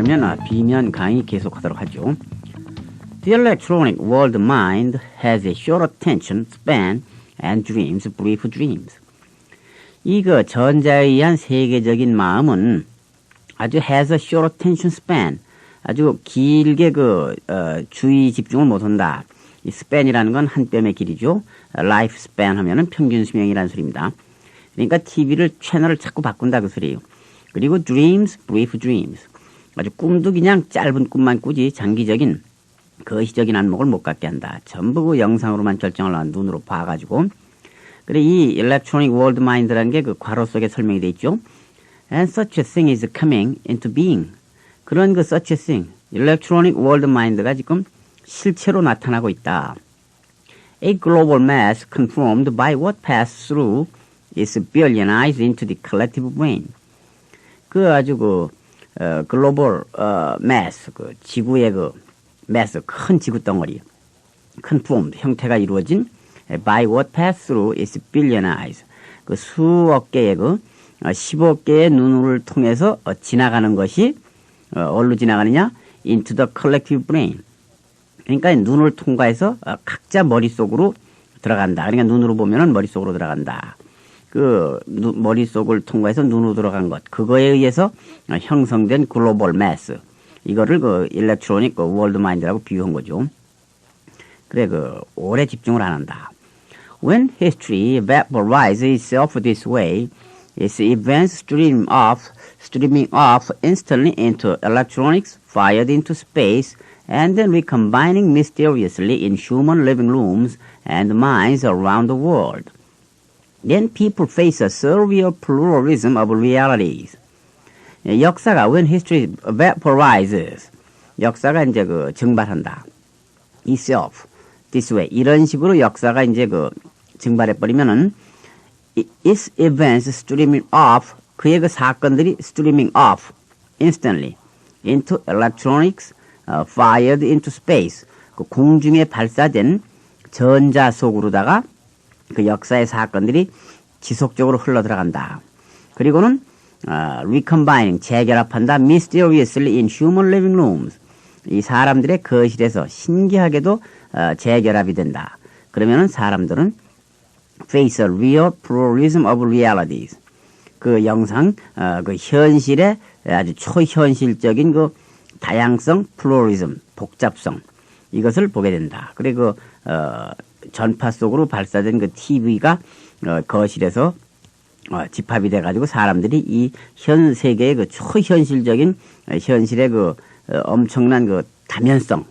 그러면 B면 강의 계속하도록 하죠. The electronic world mind has a short attention span and dreams brief dreams. 이거 전자에 의한 세계적인 마음은 아주 has a short attention span, 아주 길게 주의 집중을 못한다. 이 span이라는 건 한 뼘의 길이죠. life span 하면은 평균 수명이라는 소리입니다. 그러니까 TV를 채널을 자꾸 바꾼다 그 소리예요. 그리고 dreams, brief dreams. 아주 꿈도 그냥 짧은 꿈만 꾸지 장기적인 거시적인 안목을 못 갖게 한다. 전부 그 영상으로만 결정을 한 눈으로 봐가지고. 그래 이 electronic world mind라는 게 그 괄호 속에 설명이 돼 있죠. And such a thing is coming into being. 그런 그 such a thing, electronic world mind가 지금 실체로 나타나고 있다. A global mass confirmed by what passed through is billionized into the collective brain. 그 아주 글로벌 mass, 지구의 mass, 큰 지구 덩어리, confirmed, 형태가 이루어진 by what passed through is billionized. 그 수억 개의 15억 개의 눈을 통해서 지나가는 것이 어디로 지나가느냐? into the collective brain. 그러니까 눈을 통과해서 각자 머릿속으로 들어간다. 그러니까 눈으로 보면은 머릿속으로 들어간다. 머릿속을 통과해서 눈으로 들어간 것. 그거에 의해서 형성된 글로벌 매스. 이거를 일렉트로닉 월드 마인드라고 비유한 거죠. 그래, 오래 집중을 안 한다. When history vaporizes itself this way, its events streaming off instantly into electronics fired into space and then recombining mysteriously in human living rooms and minds around the world. Then people face a surreal pluralism of realities. 역사가 when history vaporizes, 역사가 이제 증발한다. itself, this way. 이런 식으로 역사가 이제 증발해버리면은 its events streaming off, 그의 사건들이 streaming off instantly into electronics fired into space. 공중에 발사된 전자 속으로다가 그 역사의 사건들이 지속적으로 흘러 들어간다. 그리고는 recombining, 재결합한다. mysteriously in human living rooms. 이 사람들의 거실에서 신기하게도 재결합이 된다. 그러면은 사람들은 face a real pluralism of realities. 그 영상, 그 현실의 아주 초현실적인 다양성, pluralism, 복잡성. 이것을 보게 된다. 그리고 전파 속으로 발사된 TV가 거실에서 집합이 돼가지고 사람들이 이 현 세계의 초현실적인 현실의 엄청난 다면성을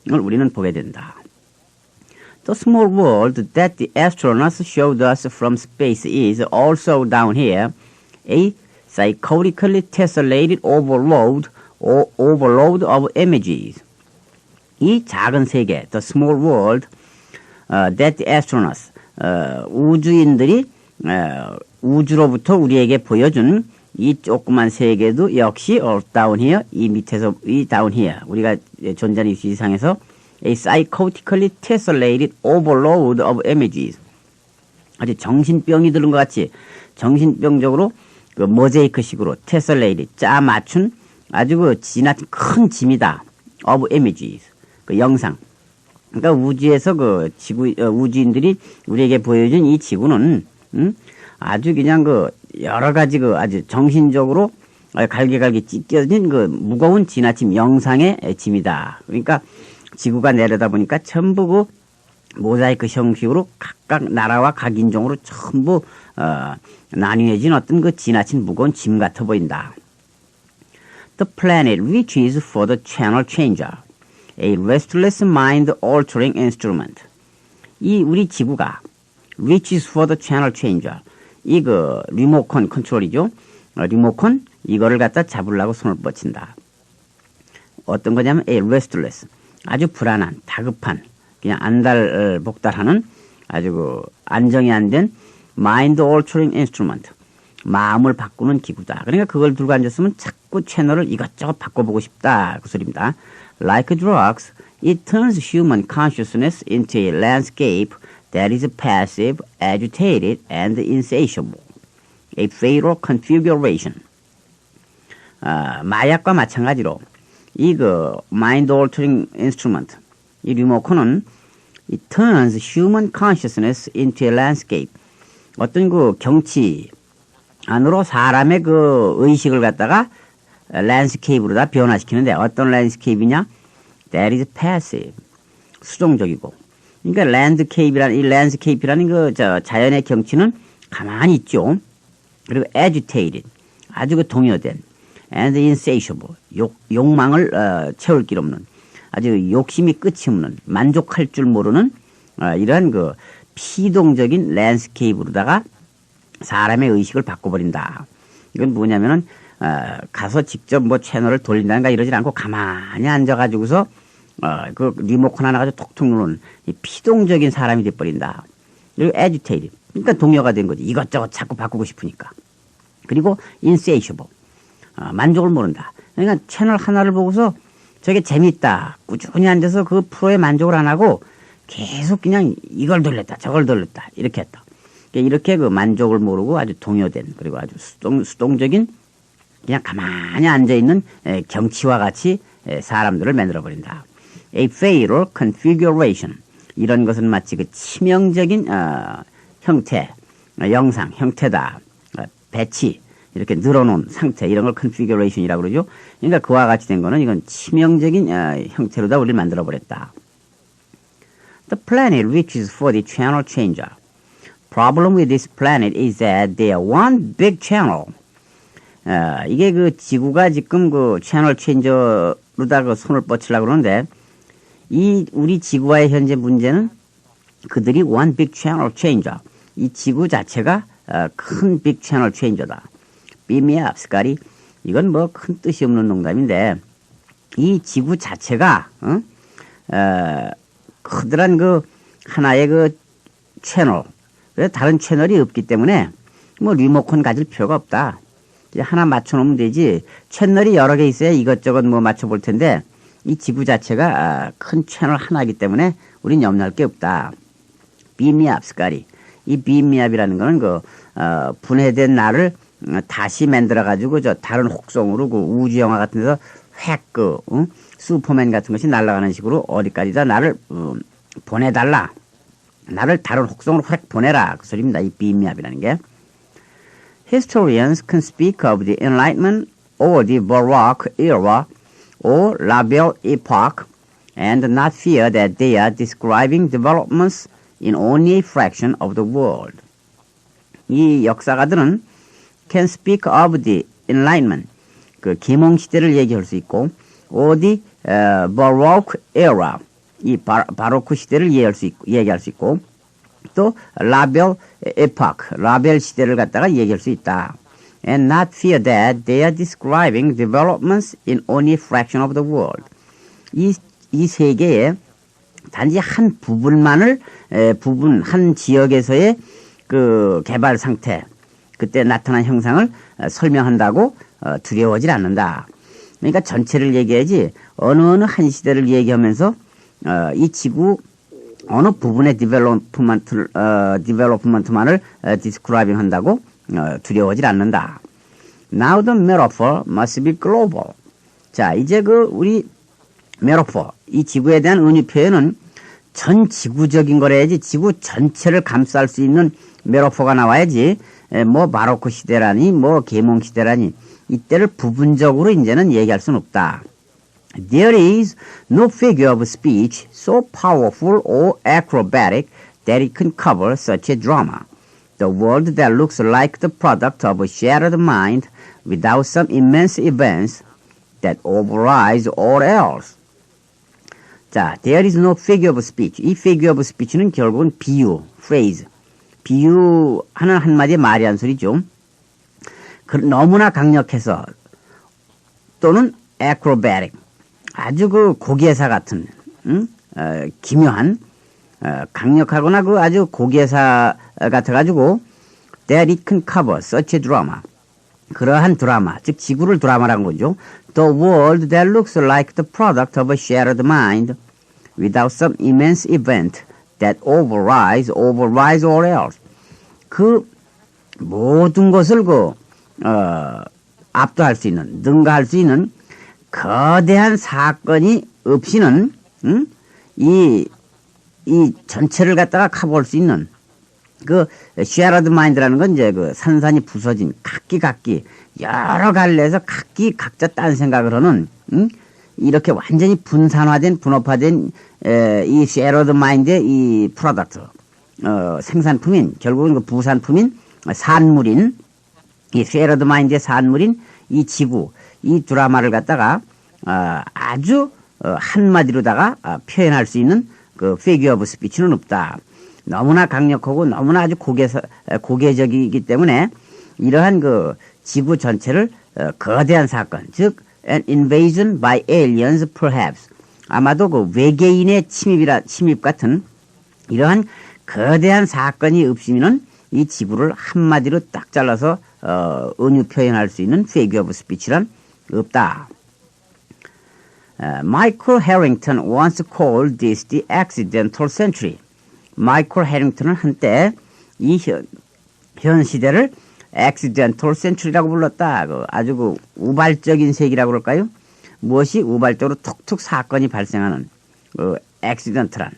우리는 보게 된다. The small world that the astronauts showed us from space is also down here a psychotically tessellated overload of images. 이 작은 세계, the small world that the astronauts, 우주인들이 우주로부터 우리에게 보여준 이 조그만 세계도 역시 down here, 이 밑에서 이 down here, 우리가 존재하는 이 지상에서 a psychotically tessellated overload of images. 아주 정신병이 들은 것 같이 정신병적으로 모자이크식으로 tessellated, 짜 맞춘 아주 지나친 큰 짐이다. of images, 영상. 그러니까 우주에서 우주인들이 우리에게 보여준 이 지구는 아주 그냥 여러 가지 아주 정신적으로 갈기갈기 찢겨진 무거운 지나친 영상의 짐이다. 그러니까 지구가 내려다 보니까 전부 모자이크 형식으로 각각 나라와 각 인종으로 전부 나뉘어진 어떤 지나친 무거운 짐 같아 보인다. The planet reaches for the channel changer, a restless mind-altering instrument. 이 우리 지구가 reaches for the channel changer. 이 리모컨 컨트롤이죠. 리모컨 이거를 갖다 잡으려고 손을 뻗친다. 어떤 거냐면 a restless, 아주 불안한, 다급한, 그냥 안달복달하는 아주 안정이 안 된 mind-altering instrument. 마음을 바꾸는 기구다. 그러니까 그걸 들고 앉았으면 자꾸 채널을 이것저것 바꿔보고 싶다. 그 소리입니다. Like drugs, it turns human consciousness into a landscape that is passive, agitated, and insatiable. A fatal configuration. 마약과 마찬가지로 이 mind altering instrument, 이 리모컨은 it turns human consciousness into a landscape. 어떤 경치 안으로 사람의 의식을 갖다가 랜드스케이프로 다 변화시키는데 어떤 랜드스케이프냐? That is passive. 수동적이고. 그러니까 이 랜드스케이프라는 자연의 경치는 가만히 있죠. 그리고 agitated. 아주 동요된. And insatiable. 욕망을 채울 길 없는. 아주 욕심이 끝이 없는. 만족할 줄 모르는 이러한 피동적인 랜드스케이프로다가 사람의 의식을 바꿔버린다. 이건 뭐냐면은 가서 직접 채널을 돌린다든가 이러지 않고 가만히 앉아가지고서 리모컨 하나 가지고 톡톡 누르는 이 피동적인 사람이 돼버린다. 그리고 agitated. 그러니까 동요가 된 거지. 이것저것 자꾸 바꾸고 싶으니까. 그리고 insatiable. 만족을 모른다. 그러니까 채널 하나를 보고서 저게 재밌다. 꾸준히 앉아서 그 프로에 만족을 안 하고 계속 그냥 이걸 돌렸다 저걸 돌렸다 이렇게 했다. 이렇게 만족을 모르고 아주 동요된 그리고 아주 수동적인 그냥 가만히 앉아있는 경치와 같이 사람들을 만들어버린다. A failure configuration. 이런 것은 마치 치명적인 형태, 영상, 형태다. 배치, 이렇게 늘어놓은 상태 이런 걸 configuration이라고 그러죠. 그러니까 그와 같이 된 거는 이건 치명적인 형태로다 우리를 만들어버렸다. The planet reaches for the channel changer. Problem with this planet is that they are one big channel. 이게 지구가 지금 채널 체인저로다 손을 뻗치려고 그러는데 이 우리 지구와의 현재 문제는 그들이 one big channel changer. 이 지구 자체가 큰 big channel changer다. Beam me up, 스카리. 이건 큰 뜻이 없는 농담인데 이 지구 자체가 커다란 하나의 채널. 그래서 다른 채널이 없기 때문에 리모컨 가질 필요가 없다. 하나 맞춰놓으면 되지. 채널이 여러 개 있어야 이것저것 맞춰볼 텐데 이 지구 자체가 큰 채널 하나이기 때문에 우린 염려할 게 없다. Beam me up, 스카리. 이 beam me up이라는 거는 분해된 나를 다시 만들어가지고 다른 혹성으로 우주 영화 같은 데서 획 슈퍼맨 같은 것이 날아가는 식으로 어디까지다 나를 보내달라. 나를 다른 혹성으로 획 보내라. 그 소리입니다. 이 beam me up이라는 게. Historians can speak of the Enlightenment or the Baroque era or La Belle Epoque and not fear that they are describing developments in only a fraction of the world. 이 역사가들은 can speak of the Enlightenment, 계몽 시대를 얘기할 수 있고, or the Baroque era, 이 바로크 시대를 얘기할 수 있고, 또 라벨 에포크, 라벨 시대를 갖다가 얘기할 수 있다. And not fear that they are describing developments in only a fraction of the world. 이 세계의 단지 한 부분만을 한 지역에서의 개발 상태, 그때 나타난 형상을 설명한다고 두려워하지 않는다. 그러니까 전체를 얘기해야지 어느 한 시대를 얘기하면서 이 지구 어느 부분의 디벨롭먼트만을 디스크라이빙 한다고 두려워하지 않는다. Now the metaphor must be global. 자, 이제 우리 metaphor, 이 지구에 대한 은유 표현은 전 지구적인 거래야지 지구 전체를 감쌀 수 있는 metaphor가 나와야지 바로크 시대라니 계몽 시대라니 이때를 부분적으로 이제는 얘기할 수는 없다. There is no figure of speech so powerful or acrobatic that it can cover such a drama. The world that looks like the product of a shattered mind without some immense events that overrides all else. 자, there is no figure of speech. 이 figure of speech는 결국은 비유, phrase. 비유하는 한마디의 말이 한 소리죠. 너무나 강력해서 또는 acrobatic. 아주 고기회사 같은, 기묘한, 강력하거나 아주 고기회사 같아가지고, that it can cover such a drama. 그러한 드라마, 즉 지구를 드라마라는 거죠. The world that looks like the product of a shattered mind without some immense event that overrides all else. 그 모든 것을 압도할 수 있는, 능가할 수 있는 거대한 사건이 없이는 이 전체를 갖다가 커볼 수 있는 그 shared mind라는 건 이제 그 산산이 부서진 각기 여러 갈래에서 각자 딴 생각을 하는 이렇게 완전히 분산화된 분업화된 이 shared mind의 이 프로덕트 생산품인 결국은 그 부산품인 산물인 이 shared mind의 산물인 이 지구 이 드라마를 갖다가 아주 한마디로다가 표현할 수 있는 그 figure of speech는 없다. 너무나 강력하고 너무나 아주 고개적이기 때문에 이러한 그 지구 전체를 거대한 사건, 즉 an invasion by aliens perhaps 아마도 그 외계인의 침입 같은 이러한 거대한 사건이 없으면은 이 지구를 한마디로 딱 잘라서 은유 표현할 수 있는 figure of speech란 없다. Michael Harrington once called this the accidental century. 마이클 해링턴은 한때 이 현 시대를 accidental century라고 불렀다. 아주 그 우발적인 세기라고 그럴까요? 무엇이 우발적으로 툭툭 사건이 발생하는 accidental한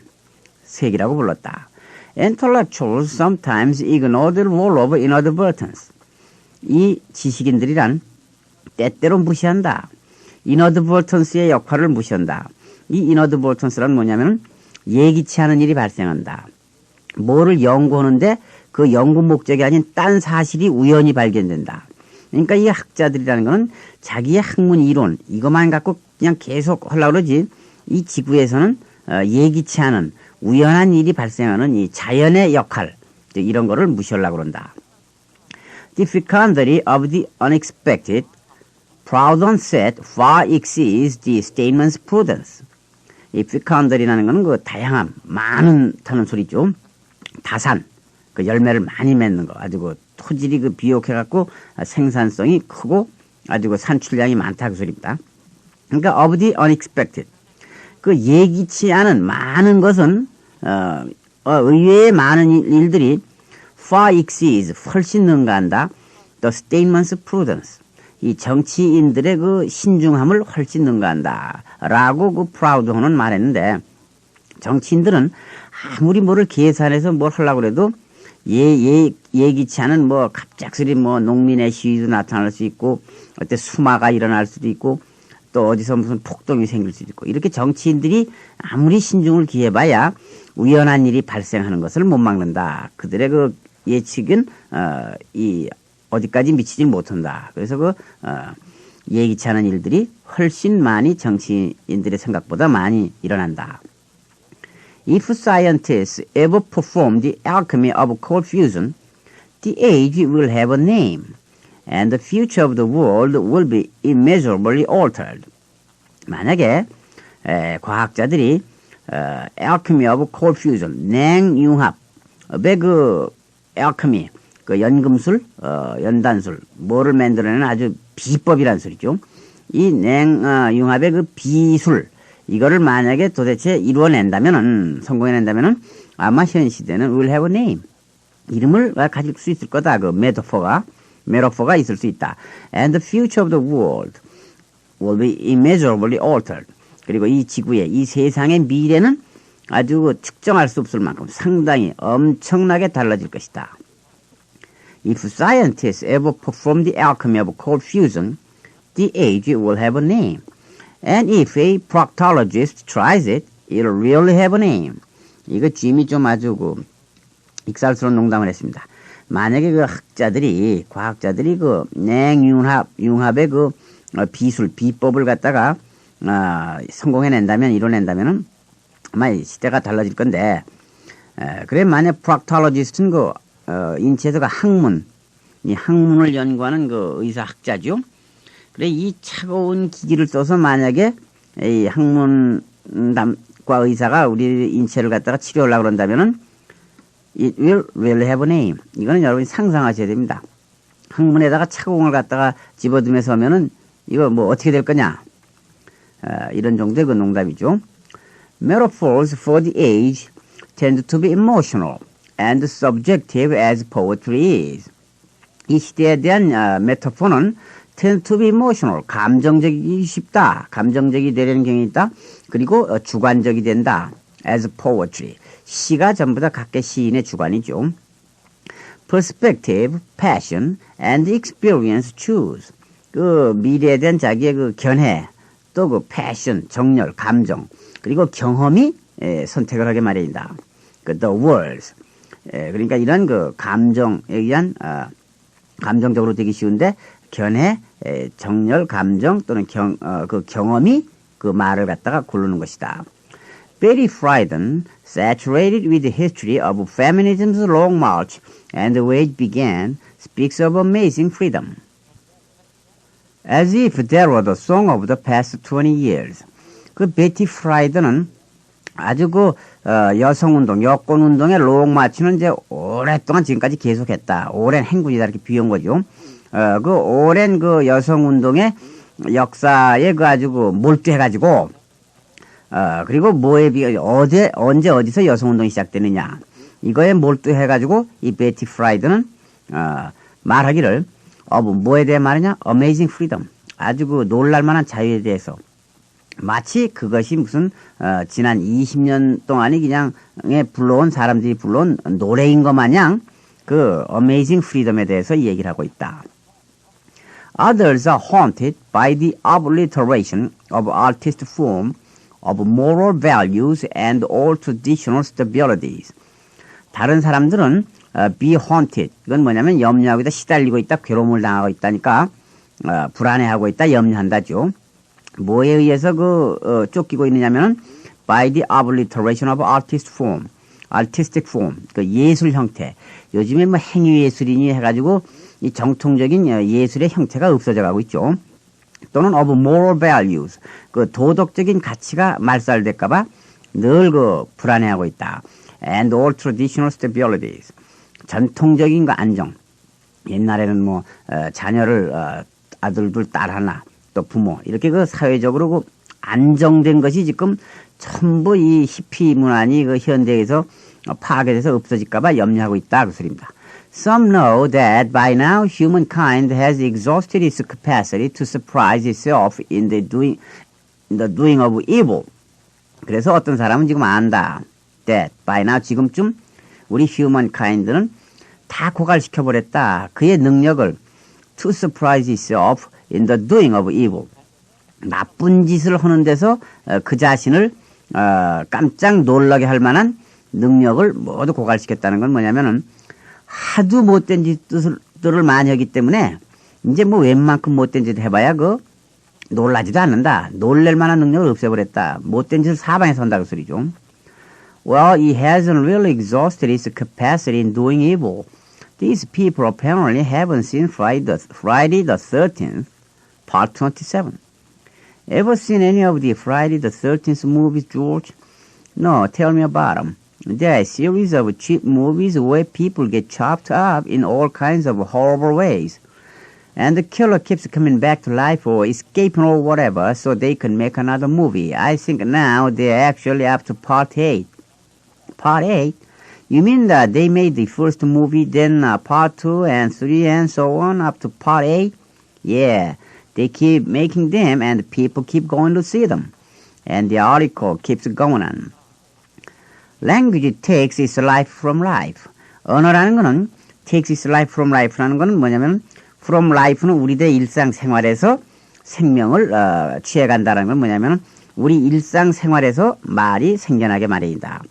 세기라고 불렀다. Intellectuals sometimes ignore the role of inadvertence. 이 지식인들이란 때때로 무시한다. inadvertence의 역할을 무시한다. 이 inadvertence란 뭐냐면 예기치 않은 일이 발생한다. 뭐를 연구하는데 그 연구 목적이 아닌 딴 사실이 우연히 발견된다. 그러니까 이 학자들이라는 거는 자기의 학문 이론 이것만 갖고 그냥 계속 하려고 그러지 이 지구에서는 예기치 않은 우연한 일이 발생하는 이 자연의 역할 이런 거를 무시하려고 그런다. The fecundity of the unexpected proud onset far exceeds the statement's prudence. 이 fecund이라는 거는 그 다양함, 많다는 소리죠. 다산, 그 열매를 많이 맺는 거, 아주 그 토질이 그 비옥해갖고 생산성이 크고 아주 그 산출량이 많다 그 소리입니다. 그러니까 of the unexpected, 그 예기치 않은 많은 것은 의외의 많은 일들이 far exceeds, 훨씬 능가한다. The statement's prudence. 이 정치인들의 그 신중함을 훨씬 능가한다. 라고 그 프라우드호는 말했는데, 정치인들은 아무리 뭐를 계산해서 뭘 하려고 해도 예기치 않은 뭐 갑작스레 뭐 농민의 시위도 나타날 수 있고, 어때 수마가 일어날 수도 있고, 또 어디서 무슨 폭동이 생길 수도 있고, 이렇게 정치인들이 아무리 신중을 기해봐야 우연한 일이 발생하는 것을 못 막는다. 그들의 그 예측은, 어디까지 미치지 못한다. 그래서 예기치 않은 일들이 훨씬 많이 정치인들의 생각보다 많이 일어난다. If scientists ever perform the alchemy of cold fusion, the age will have a name, and the future of the world will be immeasurably altered. 만약에 과학자들이 alchemy of cold fusion, 냉융합의 그 alchemy, 그 연금술, 연단술, 뭐를 만들어내는 아주 비법이란 소리죠. 이 냉융합의 그 비술, 이거를 만약에 도대체 이루어낸다면은, 성공해낸다면은, 아마 현 시대는 will have a name. 이름을 가질 수 있을 거다. 그 메타포가 있을 수 있다. And the future of the world will be immeasurably altered. 그리고 이 지구의, 이 세상의 미래는 아주 그 측정할 수 없을 만큼 상당히 엄청나게 달라질 것이다. If scientists ever perform the alchemy of cold fusion, the age will have a name. And if a proctologist tries it, it'll really have a name. 이거 짐이 좀 아주 그 익살스러운 농담을 했습니다. 만약에 그 과학자들이 그 융합의 그 비술, 비법을 갖다가 성공해낸다면, 이뤄낸다면은 아마 시대가 달라질 건데, 그래 만약 proctologist는 그 인체에서 그 이 학문을 연구하는 그 의사학자죠. 그래 이 차가운 기기를 써서 만약에 이 학문과 의사가 우리 인체를 갖다가 치료하려고 그런다면은 it will really have a name. 이거는 여러분이 상상하셔야 됩니다. 학문에다가 차가운을 갖다가 집어넣으면서 하면은 이거 뭐 어떻게 될 거냐? 이런 정도의 그 농담이죠. Metaphors for the age tend to be emotional and subjective as poetry is. 이 시대에 대한 메타포는 tend to be emotional. 감정적이기 쉽다. 감정적이 되려는 경향이 있다. 그리고 주관적이 된다. as poetry. 시가 전부 다 각계 시인의 주관이죠. perspective, passion, and experience choose. 그 미래에 대한 자기의 그 견해, 또 그 passion, 정열, 감정, 그리고 경험이 선택을 하게 마련이다. 그 the words. 그러니까 이런 그 감정에 의한 감정적으로 되기 쉬운데 견해, 정열, 감정 또는 그 경험이 그 말을 갖다가 고르는 것이다. Betty Friedan, saturated with the history of feminism's long march and the way it began, speaks of amazing freedom. As if that were the song of the past 20 years. 그 베티 프라이드는 아주 그 여성운동, 여권운동의 롱마치는 이제 오랫동안 지금까지 계속했다. 오랜 행군이다 이렇게 비운 거죠. 그 오랜 그 여성운동의 역사에 그 아주 그 몰두해가지고 그리고 뭐에 비해 언제 어디서 여성운동이 시작되느냐 이거에 몰두해가지고 이 베티 프라이드는 말하기를 뭐에 대해 말하냐? Amazing freedom. 아주 그 놀랄만한 자유에 대해서. 마치 그것이 무슨 지난 20년 동안이 그냥 불러온 사람들이 불러온 노래인 것 마냥 그 Amazing freedom에 대해서 얘기를 하고 있다. Others are haunted by the obliteration of artist form, of moral values and all traditional stabilities. 다른 사람들은 be haunted. 이건 뭐냐면 염려하고 있다, 시달리고 있다, 괴로움을 당하고 있다니까 불안해하고 있다, 염려한다죠. 뭐에 의해서 쫓기고 있느냐면은 by the obliteration of artist form, artistic form, 그 예술 형태. 요즘에 뭐 행위예술이니 해가지고 이 정통적인 예술의 형태가 없어져 가고 있죠. 또는 of moral values, 그 도덕적인 가치가 말살될까봐 늘 그 불안해하고 있다. And all traditional stabilities. 전통적인 그 안정. 옛날에는 뭐 자녀를 아들 둘 딸 하나 또 부모 이렇게 그 사회적으로 그 안정된 것이 지금 전부 이 히피 문화니 그 현대에서 파괴돼서 없어질까봐 염려하고 있다 그 소리입니다. Some know that by now humankind has exhausted its capacity to surprise itself in the doing of evil. 그래서 어떤 사람은 지금 안다. That by now 지금쯤 우리 humankind는 다 고갈시켜버렸다. 그의 능력을 to surprise itself in the doing of evil. 나쁜 짓을 하는 데서 그 자신을 깜짝 놀라게 할 만한 능력을 모두 고갈시켰다는 건 뭐냐면은 하도 못된 짓들을 많이 하기 때문에 이제 뭐 웬만큼 못된 짓 해봐야 놀라지도 않는다. 놀랄 만한 능력을 없애버렸다. 못된 짓을 사방에서 한다고 소리죠. Well, he hasn't really exhausted his capacity in doing evil. These people apparently haven't seen Friday the 13th, part 27. Ever seen any of the Friday the 13th movies, George? No, tell me about them. They're a series of cheap movies where people get chopped up in all kinds of horrible ways. And the killer keeps coming back to life or escaping or whatever so they can make another movie. I think now they're actually up to part 8. Part 8? You mean that they made the first movie, then part 2 and 3 and so on up to part 8? Yeah, they keep making them and people keep going to see them. And the article keeps going on. Language takes its life from life. 언어라는 거는 takes its life from life라는 거는 뭐냐면 from life는 우리들의 일상생활에서 생명을 취해간다라는 건 뭐냐면 우리 일상생활에서 말이 생겨나게 마련이다.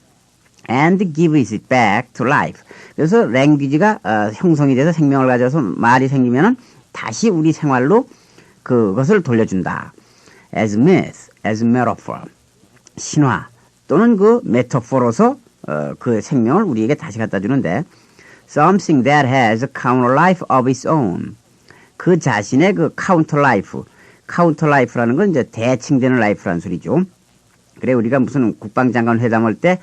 And gives it back to life. 그래서 language가 형성이 돼서 생명을 가져서 말이 생기면은 다시 우리 생활로 그것을 돌려준다. As myth, as metaphor. 신화 또는 그 메타포로서 그 생명을 우리에게 다시 갖다 주는데 something that has a counter life of its own. 그 자신의 그 counter life. counter life라는 건 이제 대칭되는 life라는 소리죠. 그래 우리가 무슨 국방장관 회담할 때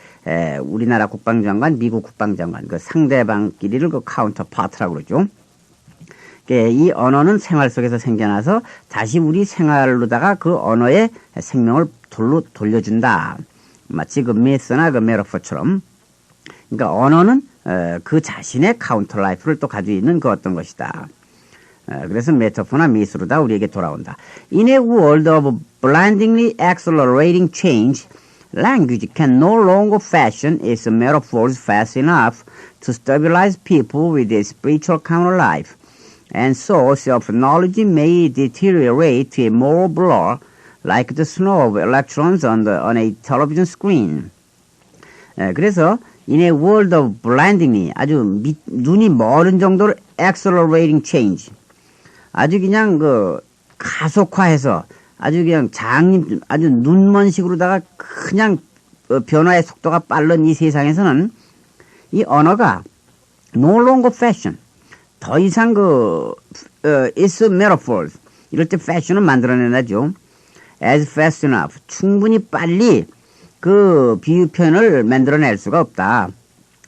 우리나라 국방장관, 미국 국방장관 그 상대방끼리를 그 카운터파트라고 그러죠. 이 언어는 생활 속에서 생겨나서 다시 우리 생활로다가 그 언어의 생명을 돌려준다. 마치 그 메스나 그 메타포처럼. 그러니까 언어는 그 자신의 카운터 라이프를 또 가지고 있는 그 어떤 것이다. 그래서 메타포나 미수로 다 우리에게 돌아온다. In a world of blindingly accelerating change, language can no longer fashion its metaphors fast enough to stabilize people with a spiritual counter-life, and so self-knowledge may deteriorate to a moral blur like the snow of electrons on a television screen. 그래서 in a world of blindingly 아주 눈이 멀은 정도로 accelerating change, 아주 그냥 그 가속화해서 아주 그냥 아주 눈먼식으로다가 그냥 변화의 속도가 빠른 이 세상에서는 이 언어가 no longer fashion, 더 이상 it's metaphors, 이럴 때 fashion을 만들어내나죠. as fast enough, 충분히 빨리 그 비유 표현을 만들어낼 수가 없다.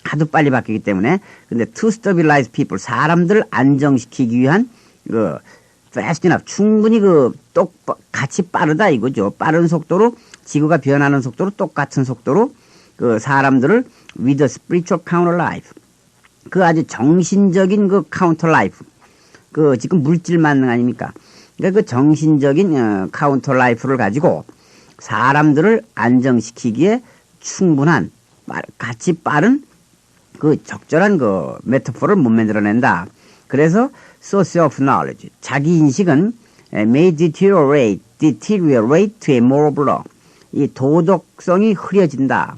하도 빨리 바뀌기 때문에. 근데 to stabilize people, 사람들을 안정시키기 위한 fast enough, 충분히 같이 빠르다 이거죠. 빠른 속도로, 지구가 변하는 속도로 똑같은 속도로 그 사람들을 with a spiritual counter life, 그 아주 정신적인 그 counter life, 그 지금 물질 만능 아닙니까? 그러니까 그 정신적인 counter life를 가지고 사람들을 안정시키기에 충분한 같이 빠른 그 적절한 그 메타포를 못 만들어낸다. 그래서 so self-knowledge, 자기 인식은 may deteriorate to a moral blur, 이 도덕성이 흐려진다.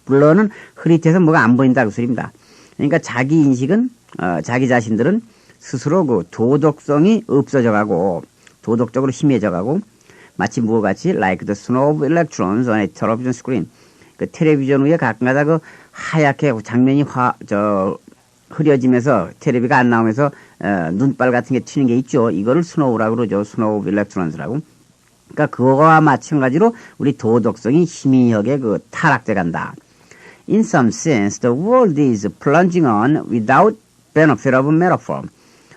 blur는 흐릿해서 뭐가 안 보인다 그 소리입니다. 그러니까 자기 인식은 자기 자신들은 스스로 그 도덕성이 없어져가고 도덕적으로 희미해져가고 마치 무엇 같이 like the snow of electrons on a television screen, 그 텔레비전 위에 가끔가다 그 하얗게 장면이 흐려지면서 텔레비가 안 나오면서 눈발 같은 게 튀는 게 있죠. 이거를 스노우라고 그러죠. 스노우 오브 일렉트론스라고. 그러니까 그거와 마찬가지로 우리 도덕성이 희미하게 타락돼 간다. In some sense, the world is plunging on without benefit of metaphor.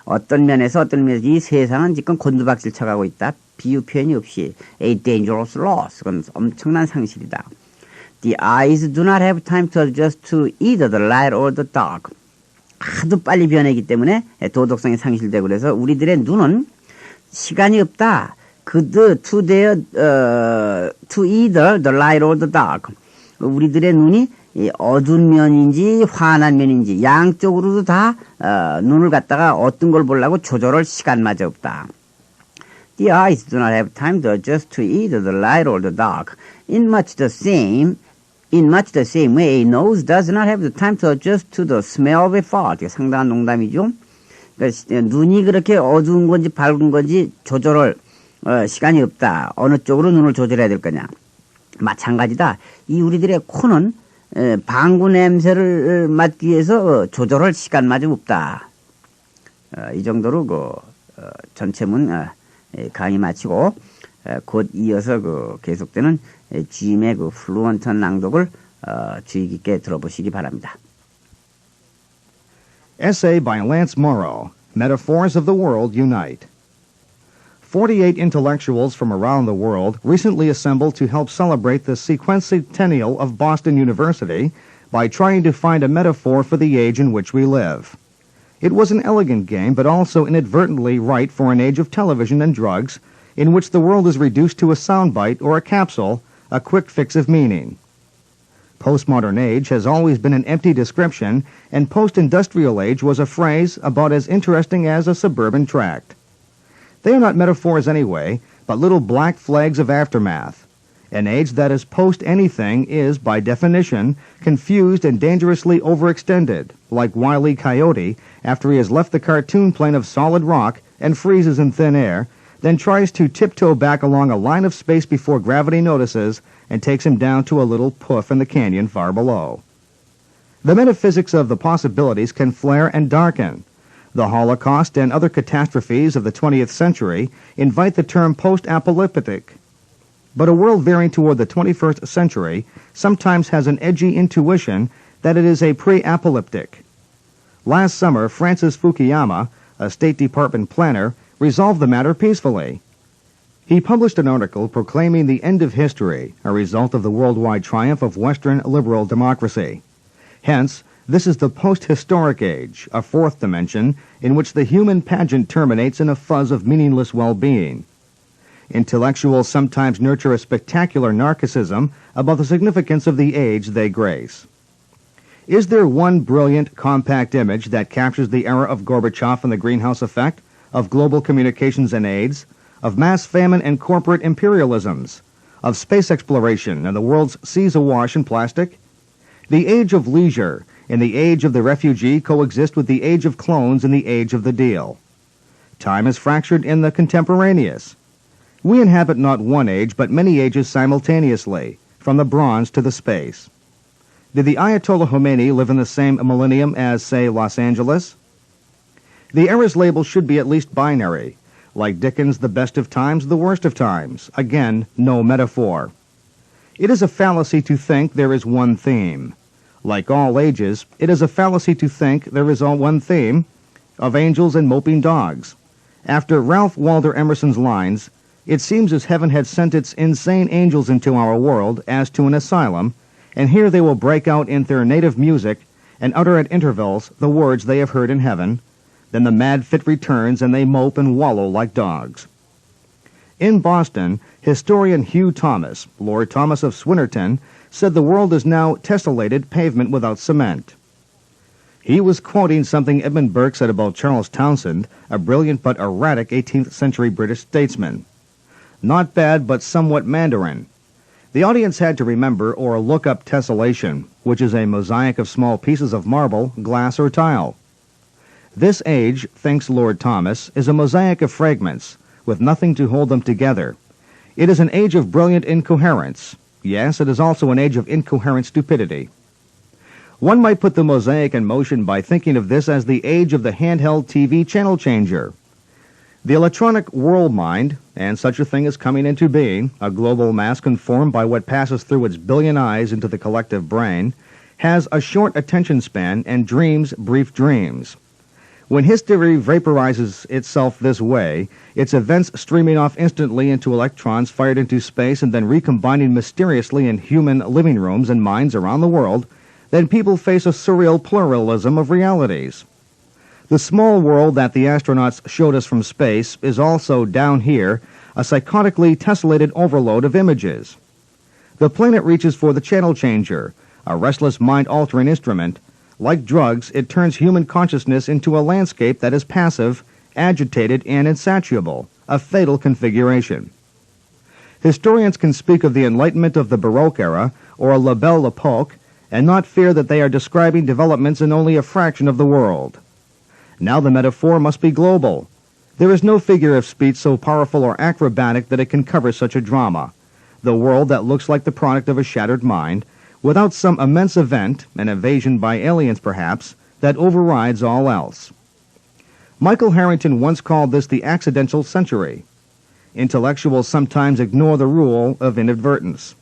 어떤 면에서 이 세상은 지금 곤두박질 쳐가고 있다. 비유 표현이 없이 a dangerous loss, 그건 엄청난 상실이다. The eyes do not have time to adjust to either the light or the dark. 하도 빨리 변하기 때문에 도덕성이 상실되고, 그래서 우리들의 눈은 시간이 없다. to either the light or the dark. 우리들의 눈이 어두운 면인지 환한 면인지 양쪽으로도 다 눈을 갖다가 어떤 걸 보려고 조절할 시간마저 없다. The eyes do not have time to adjust to either the light or the dark. In much the same way, a nose does not have the time to adjust to the smell of a fart. 상당한 농담이죠. 그러니까 눈이 그렇게 어두운 건지 밝은 건지 조절할 시간이 없다. 어느 쪽으로 눈을 조절해야 될 거냐. 마찬가지다. 이 우리들의 코는 방구 냄새를 맡기 위해서 조절할 시간마저 없다. 이 정도로 전체문 강의 마치고 곧 이어서 계속되는 GM의 플루언트한 낭독을 주의 깊게 들어보시기 바랍니다. Essay by Lance Morrow, Metaphors of the World Unite. 48 intellectuals from around the world recently assembled to help celebrate the sequencentennial of Boston University by trying to find a metaphor for the age in which we live. It was an elegant game, but also inadvertently right for an age of television and drugs, in which the world is reduced to a soundbite or a capsule, a quick fix of meaning. Postmodern age has always been an empty description, and post-industrial age was a phrase about as interesting as a suburban tract. They are not metaphors anyway, but little black flags of aftermath. An age that is post-anything is, by definition, confused and dangerously overextended, like Wile E. Coyote after he has left the cartoon plane of solid rock and freezes in thin air, then tries to tiptoe back along a line of space before gravity notices and takes him down to a little poof in the canyon far below. The metaphysics of the possibilities can flare and darken. The Holocaust and other catastrophes of the 20th century invite the term post-apocalyptic. But a world veering toward the 21st century sometimes has an edgy intuition that it is a pre-apocalyptic. Last summer, Francis Fukuyama, a State Department planner, resolved the matter peacefully. He published an article proclaiming the end of history, a result of the worldwide triumph of Western liberal democracy. Hence, This is the post-historic age, a fourth dimension, in which the human pageant terminates in a fuzz of meaningless well-being. Intellectuals sometimes nurture a spectacular narcissism about the significance of the age they grace. Is there one brilliant, compact image that captures the era of Gorbachev and the greenhouse effect, of global communications and AIDS, of mass famine and corporate imperialisms, of space exploration and the world's seas awash in plastic? The age of leisure and the age of the refugee coexist with the age of clones and the age of the deal. Time is fractured in the contemporaneous. We inhabit not one age, but many ages simultaneously, from the bronze to the space. Did the Ayatollah Khomeini live in the same millennium as, say, Los Angeles? The era's label should be at least binary. Like Dickens' The Best of Times, the Worst of Times. Again, no metaphor. It is a fallacy to think there is one theme. Like all ages, it is a fallacy to think there is one theme of angels and moping dogs. After Ralph Waldo Emerson's lines, it seems as heaven had sent its insane angels into our world as to an asylum, and here they will break out in their native music and utter at intervals the words they have heard in heaven. Then the mad fit returns, and they mope and wallow like dogs. In Boston, historian Hugh Thomas, Lord Thomas of Swinnerton, said the world is now tessellated pavement without cement. He was quoting something Edmund Burke said about Charles Townshend, a brilliant but erratic 18th century British statesman. Not bad, but somewhat Mandarin. The audience had to remember or look up tessellation, which is a mosaic of small pieces of marble, glass, or tile. This age, thinks Lord Thomas, is a mosaic of fragments, with nothing to hold them together. It is an age of brilliant incoherence. Yes, it is also an age of incoherent stupidity. One might put the mosaic in motion by thinking of this as the age of the handheld TV channel changer. The electronic world mind, and such a thing is coming into being, a global mass conformed by what passes through its billion eyes into the collective brain, has a short attention span and dreams brief dreams. When history vaporizes itself this way, its events streaming off instantly into electrons fired into space and then recombining mysteriously in human living rooms and minds around the world, then people face a surreal pluralism of realities. The small world that the astronauts showed us from space is also, down here, a psychotically tessellated overload of images. The planet reaches for the channel changer, a restless mind-altering instrument. Like drugs, it turns human consciousness into a landscape that is passive, agitated, and insatiable, a fatal configuration. Historians can speak of the Enlightenment of the Baroque era, or La Belle Epoque, and not fear that they are describing developments in only a fraction of the world. Now the metaphor must be global. There is no figure of speech so powerful or acrobatic that it can cover such a drama. The world that looks like the product of a shattered mind, without some immense event, an invasion by aliens perhaps, that overrides all else. Michael Harrington once called this the accidental century. Intellectuals sometimes ignore the rule of inadvertence.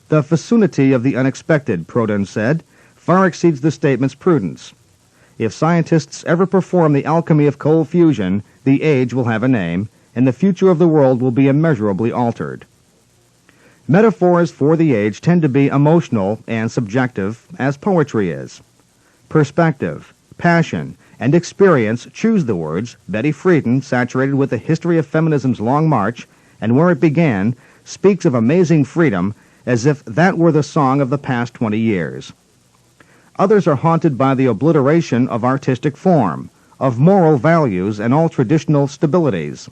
The fecundity of the unexpected, Proudhon said, far exceeds the statement's prudence. If scientists ever perform the alchemy of cold fusion, the age will have a name, and the future of the world will be immeasurably altered. Metaphors for the age tend to be emotional and subjective, as poetry is. Perspective, passion, and experience choose the words. Betty Friedan, saturated with the history of feminism's long march, and where it began, speaks of amazing freedom as if that were the song of the past 20 years. Others are haunted by the obliteration of artistic form, of moral values, and all traditional stabilities.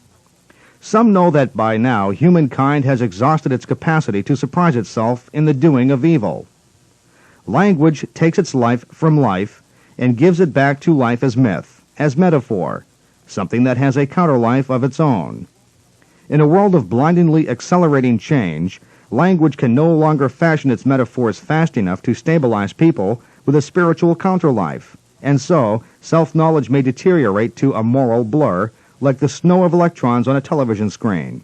Some know that by now humankind has exhausted its capacity to surprise itself in the doing of evil. Language takes its life from life and gives it back to life as myth, as metaphor, something that has a counterlife of its own. In a world of blindingly accelerating change, language can no longer fashion its metaphors fast enough to stabilize people with a spiritual counterlife, and so self-knowledge may deteriorate to a moral blur, like the snow of electrons on a television screen.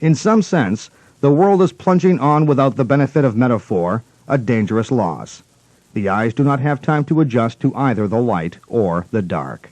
In some sense, the world is plunging on without the benefit of metaphor, a dangerous loss. The eyes do not have time to adjust to either the light or the dark.